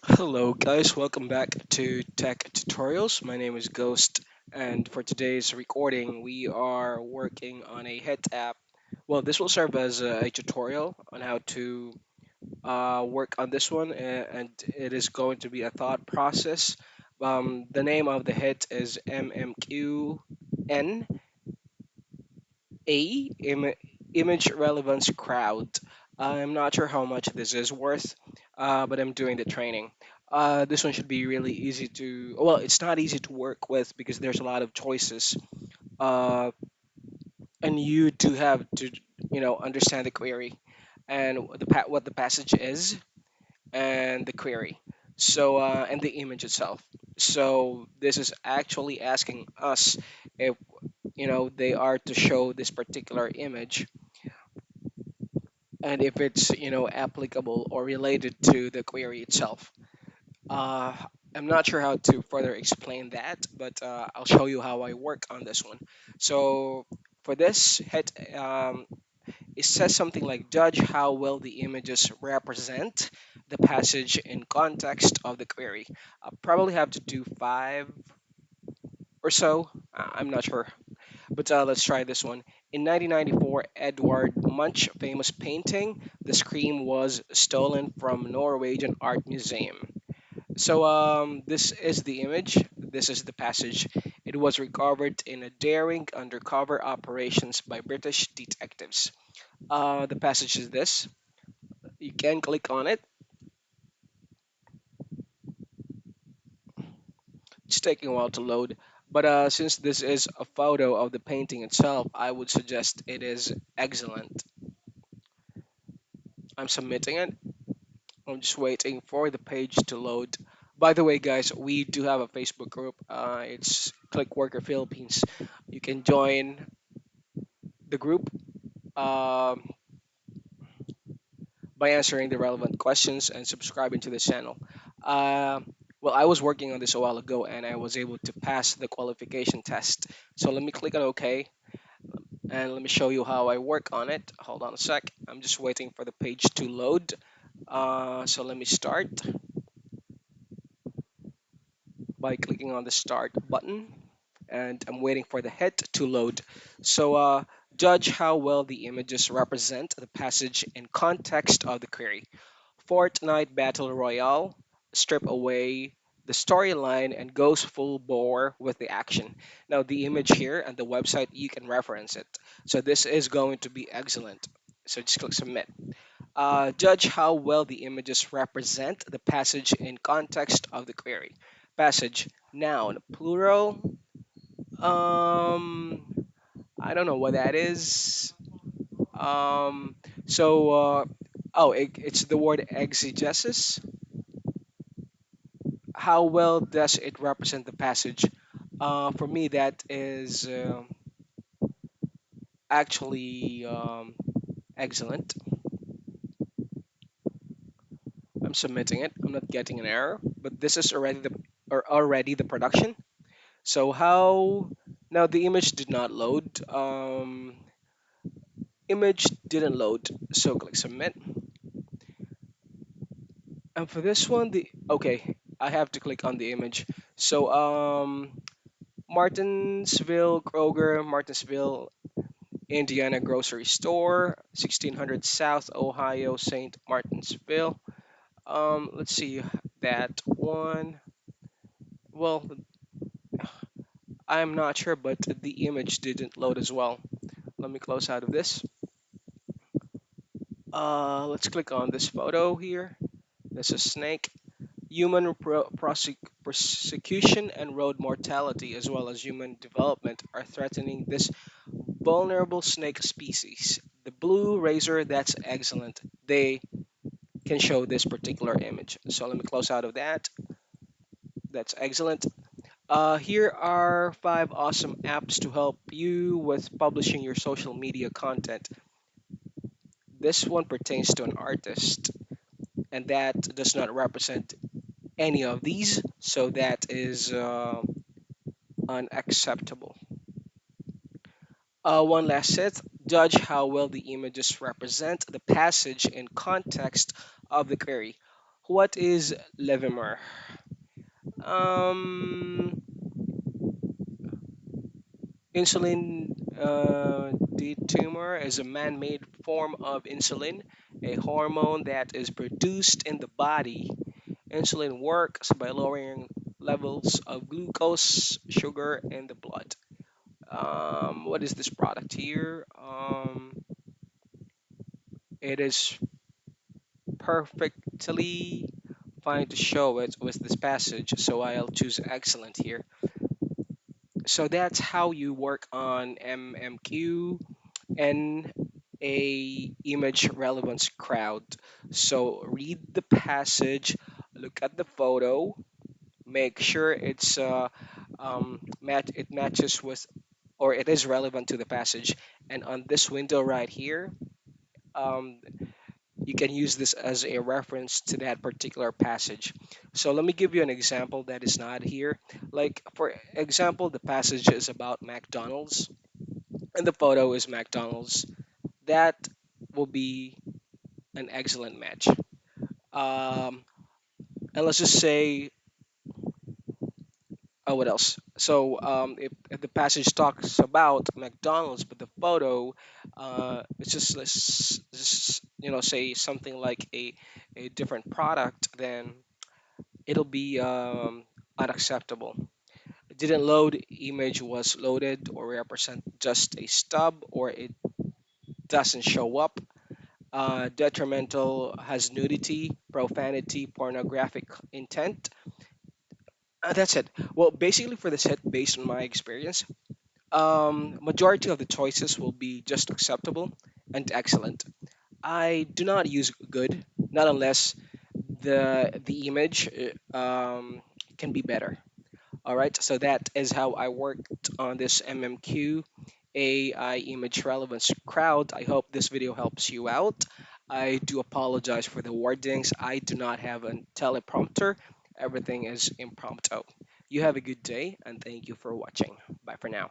Hello guys, welcome back to Tech Tutorials. My name is Ghost, and for today's recording we are working on a hit app. Well, this will serve as a tutorial on how to work on this one, and it is going to be a thought process. The name of the hit is MMQnA Image Relevance Crowd. I'm not sure how much this is worth, but I'm doing the training. This one should be really easy to, well, it's not easy to work with because there's a lot of choices, uh, and you do have to, understand the query and what the passage is and the query. So, and the image itself. So this is actually asking us if, they are to show this particular image and if it's applicable or related to the query itself. uh, I'm not sure how to further explain that, but I'll show you how I work on this one. So for this hit, it says something like judge how well the images represent the passage in context of the query. I'll probably have to do five or so. I'm not sure, but let's try this one. In 1994, Edvard Munch's famous painting, The Scream, was stolen from Norwegian Art Museum. So this is the image. This is the passage. It was recovered in a daring undercover operations by British detectives. The passage is this. You can click on it. It's taking a while to load. But since this is a photo of the painting itself, I would suggest it is excellent. I'm submitting it. I'm just waiting for the page to load. By the way, guys, we do have a Facebook group. It's ClickWorker Philippines. You can join the group um, by answering the relevant questions and subscribing to the channel. Uh, well, I was working on this a while ago and I was able to pass the qualification test. So let me click on OK and let me show you how I work on it. Hold on a sec. I'm just waiting for the page to load. So let me start by clicking on the start button and I'm waiting for the hit to load. So judge how well the images represent the passage and context of the query. Fortnite Battle Royale, strip away the storyline and goes full bore with the action. Now the image here and the website, you can reference it. So this is going to be excellent. So just click submit. Judge how well the images represent the passage in context of the query. Passage, noun, plural. Um, I don't know what that is. Um, so, oh, it's the word exegesis. How well does it represent the passage? For me, that is actually excellent. I'm submitting it. I'm not getting an error, but this is already the production. So how now the image did not load. Image didn't load. So click submit. And for this one, the okay, I have to click on the image. So Martinsville Kroger, Martinsville, Indiana grocery store, 1600 South Ohio, St. Martinsville. Let's see that one. Well, I'm not sure, but the image didn't load as well. Let me close out of this. Let's click on this photo here. There's a snake. Human prosecution and road mortality, as well as human development, are threatening this vulnerable snake species. The blue razor, that's excellent. They can show this particular image. So let me close out of that. That's excellent. Here are five awesome apps to help you with publishing your social media content. This one pertains to an artist, and that does not represent any of these, so that is unacceptable. One last set. Judge how well the images represent the passage and context of the query. What is levomer? Um, Insulin detumer is a man-made form of insulin, a hormone that is produced in the body. Insulin works by lowering levels of glucose, sugar in the blood. What is this product here? It is perfectly fine to show it with this passage, so I'll choose excellent here. So that's how you work on MMQ and a image relevance crowd. So read the passage, look at the photo, make sure it matches with or it is relevant to the passage. And on this window right here, um, you can use this as a reference to that particular passage. So let me give you an example that is not here. Like, for example, the passage is about McDonald's and the photo is McDonald's. That will be an excellent match. Um, and let's just say, oh, what else? So if the passage talks about McDonald's, but the photo, it's just let's just say something like a different product, then it'll be unacceptable. It didn't load, image was loaded, or represent just a stub, or it doesn't show up. Detrimental has nudity, profanity, pornographic intent. That's it. Well, basically for this hit, based on my experience, majority of the choices will be just acceptable and excellent. I do not use good, not unless the image can be better. All right, so that is how I worked on this MMQ AI image relevance crowd. I hope this video helps you out. I do apologize for the wordings. I do not have a teleprompter. Everything is impromptu. You have a good day and thank you for watching. Bye for now.